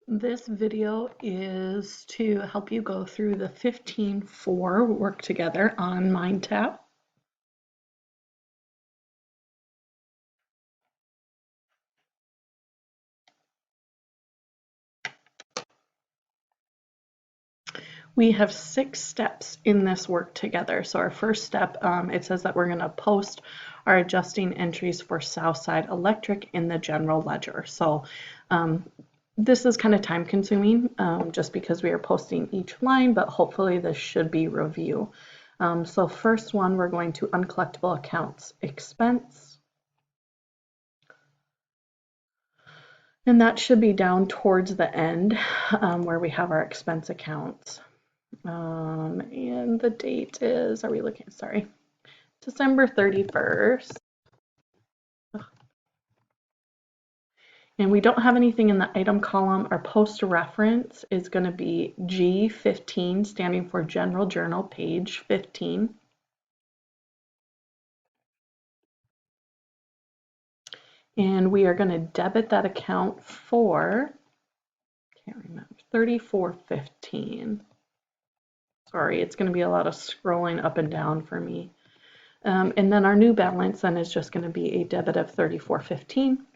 This video is to help you go through the 15-4 work together on MindTap. We have 6 steps in this work together. So our first step, it says that we're going to post our adjusting entries for Southside Electric in the general ledger. So this is kind of time consuming just because we are posting each line, but hopefully this should be review. So first one, we're going to uncollectible accounts expense. And that should be down towards the end where we have our expense accounts. And the date is, are we looking, sorry, December 31st. And we don't have anything in the item column. Our post reference is going to be G15, standing for General Journal, page 15. And we are going to debit that account for, can't remember, 3415. Sorry, it's going to be a lot of scrolling up and down for me. And then our new balance then is just going to be a debit of 3415.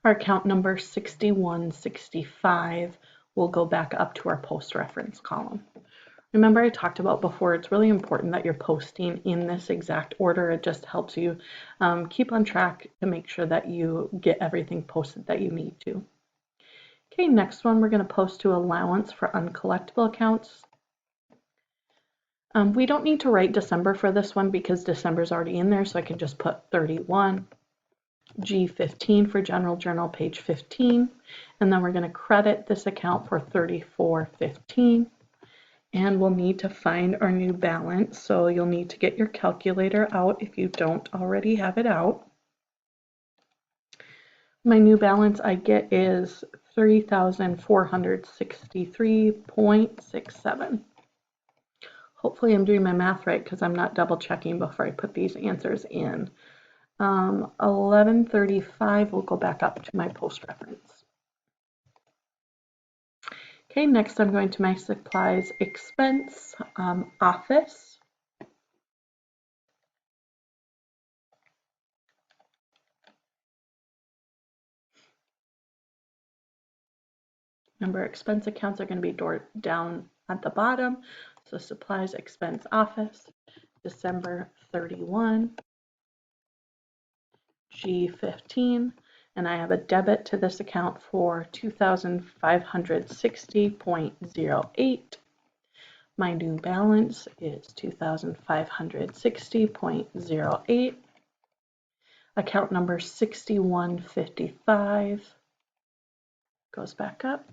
Our account number 6165 will go back up to our post reference column. Remember I talked about before, it's really important that you're posting in this exact order. It just helps you keep on track to make sure that you get everything posted that you need to. Okay, next one, we're going to post to allowance for uncollectible accounts. We don't need to write December for this one because December is already in there, so I can just put 31. G15 for General Journal, page 15. And then we're going to credit this account for 3415. And we'll need to find our new balance. So you'll need to get your calculator out if you don't already have it out. My new balance I get is 3,463.67. Hopefully I'm doing my math right because I'm not double checking before I put these answers in. 1135 will go back up to my post reference. Okay, next I'm going to my supplies expense, office. Remember, expense accounts are going to be down at the bottom. So supplies expense office, December 31, G15, and I have a debit to this account for 2,560.08. My new balance is 2,560.08. Account number 6155 goes back up.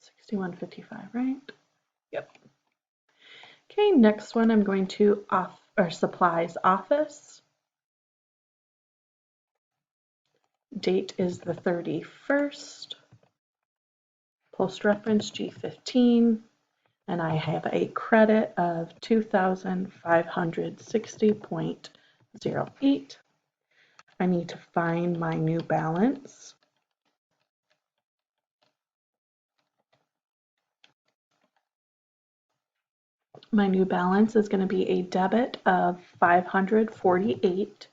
6155, right? Yep. Okay, next one I'm going to supplies office. Date is the 31st. Post reference G15, and I have a credit of 2,560.08. I need to find my new balance. My new balance is going to be a debit of 548.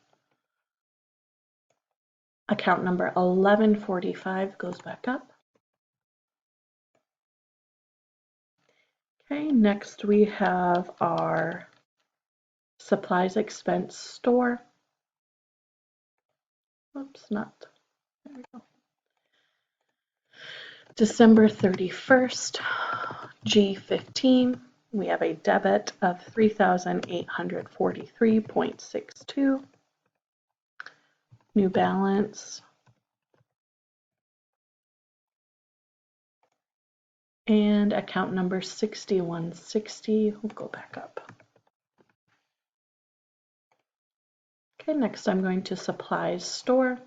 Account number 1145 goes back up. Okay, next we have our supplies expense store. Oops, not. There we go. December 31st, G15. We have a debit of 3,843.62. New balance. And account number 6160 will go back up. Okay, next I'm going to supplies store.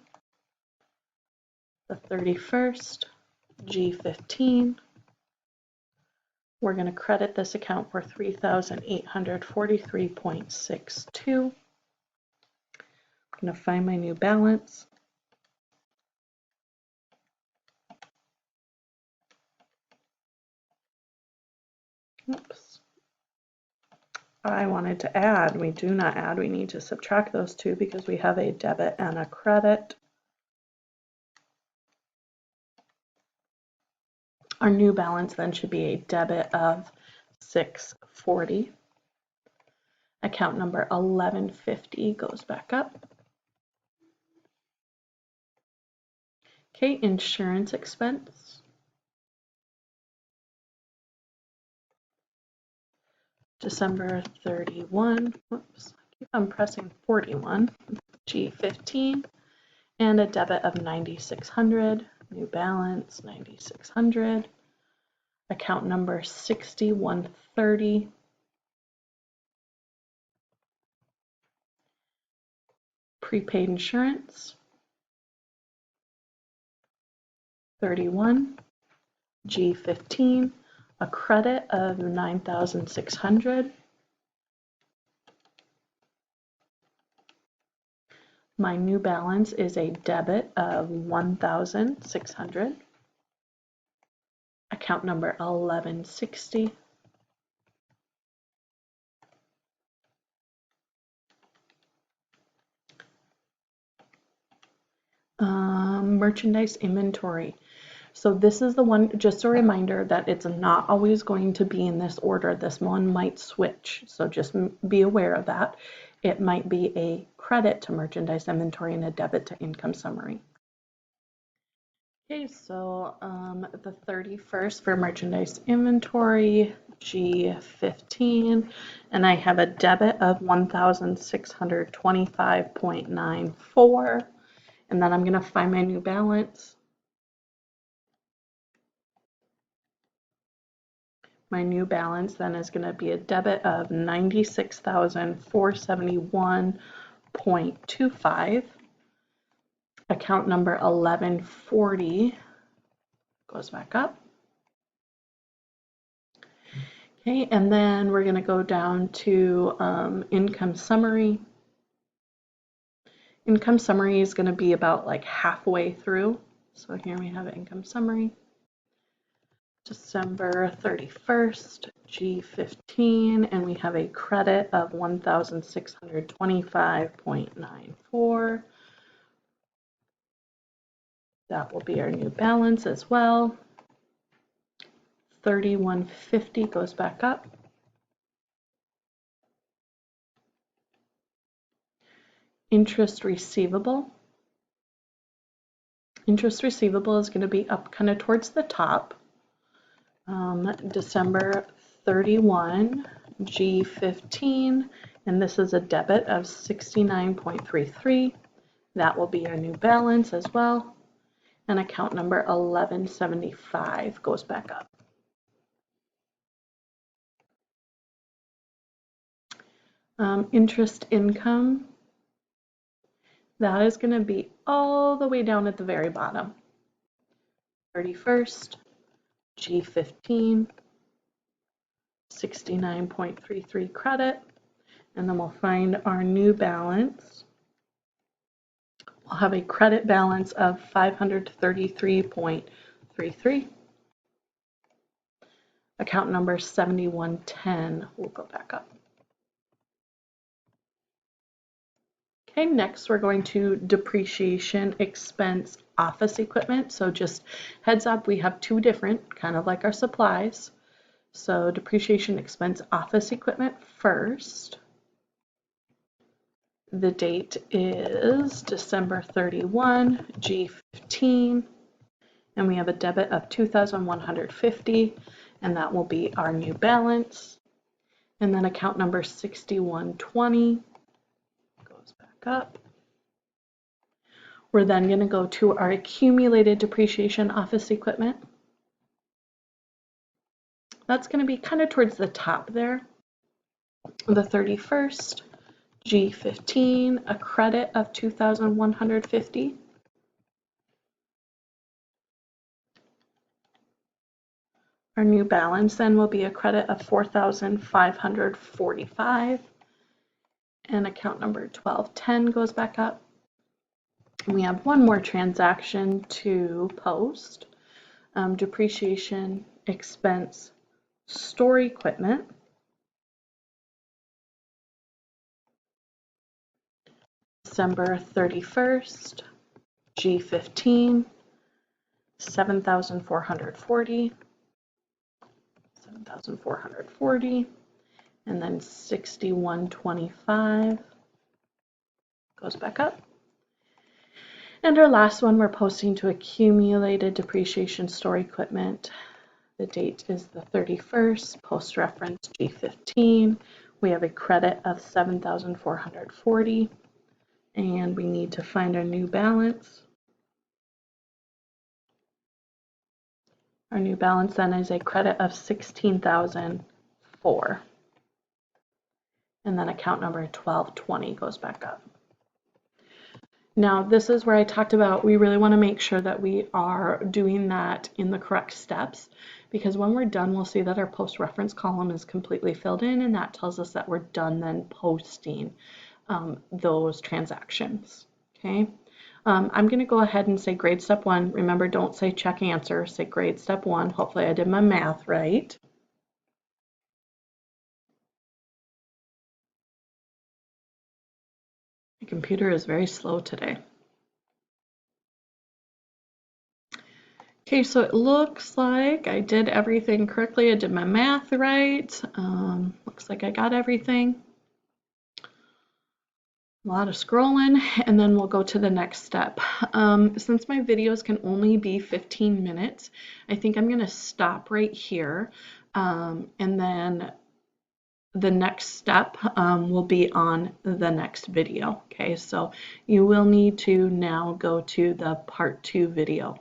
The 31st, G15. We're going to credit this account for 3,843.62. I'm going to find my new balance. Oops. I wanted to add. We do not add. We need to subtract those two because we have a debit and a credit. Our new balance then should be a debit of $640. Account number 1150 goes back up. Okay, insurance expense. December 31. Whoops, I keep on pressing 41. G15 and a debit of 9,600. New balance 9,600. Account number 6130. Prepaid insurance 31. G15, a credit of 9,600. My new balance is a debit of 1,600. Account number 1160. Merchandise inventory. So this is the one, just a reminder that it's not always going to be in this order. This one might switch, so just be aware of that. It might be a credit to merchandise inventory and a debit to income summary. Okay, so the 31st for merchandise inventory, G15, and I have a debit of 1,625.94, and then I'm going to find my new balance. My new balance then is going to be a debit of 96,471.25. Account number 1140 goes back up. Okay, and then we're going to go down to income summary. Income summary is going to be about like halfway through. So here we have income summary. December 31st, G15, and we have a credit of 1,625.94. That will be our new balance as well. 3150 goes back up. Interest receivable. Interest receivable is going to be up kind of towards the top. December 31, G15, and this is a debit of 69.33. That will be our new balance as well. And account number 1175 goes back up. Interest income, that is going to be all the way down at the very bottom. 31st, G15, 69.33 credit, and then we'll find our new balance. We'll have a credit balance of 533.33. Account number 7110 will go back up. Okay, next we're going to depreciation expense office equipment. So just heads up, we have two different, kind of like our supplies. So depreciation expense office equipment first. The date is December 31, G15, and we have a debit of 2,150, and that will be our new balance. And then account number 6120 goes back up. We're then going to go to our accumulated depreciation office equipment. That's going to be kind of towards the top there. The 31st, G15, a credit of 2,150. Our new balance then will be a credit of 4,545. And account number 1210 goes back up. And we have one more transaction to post. Depreciation expense store equipment, December 31st, G15, 7,440, 7,440, and then 6125 goes back up. And our last one, we're posting to accumulated depreciation store equipment. The date is the 31st, post reference G15. We have a credit of 7,440, and we need to find our new balance. Our new balance then is a credit of 16,004. And then account number 1220 goes back up. Now, this is where I talked about we really want to make sure that we are doing that in the correct steps, because when we're done, we'll see that our post-reference column is completely filled in, and that tells us that we're done then posting those transactions. Okay. I'm going to go ahead and say grade step 1. Remember, don't say check answer, say grade step 1. Hopefully I did my math right. My computer is very slow today. Okay, so it looks like I did everything correctly. I did my math right. Looks like I got everything. A lot of scrolling, and then we'll go to the next step. Since my videos can only be 15 minutes, I think I'm going to stop right here, and then the next step will be on the next video. Okay, so you will need to now go to the part 2 video.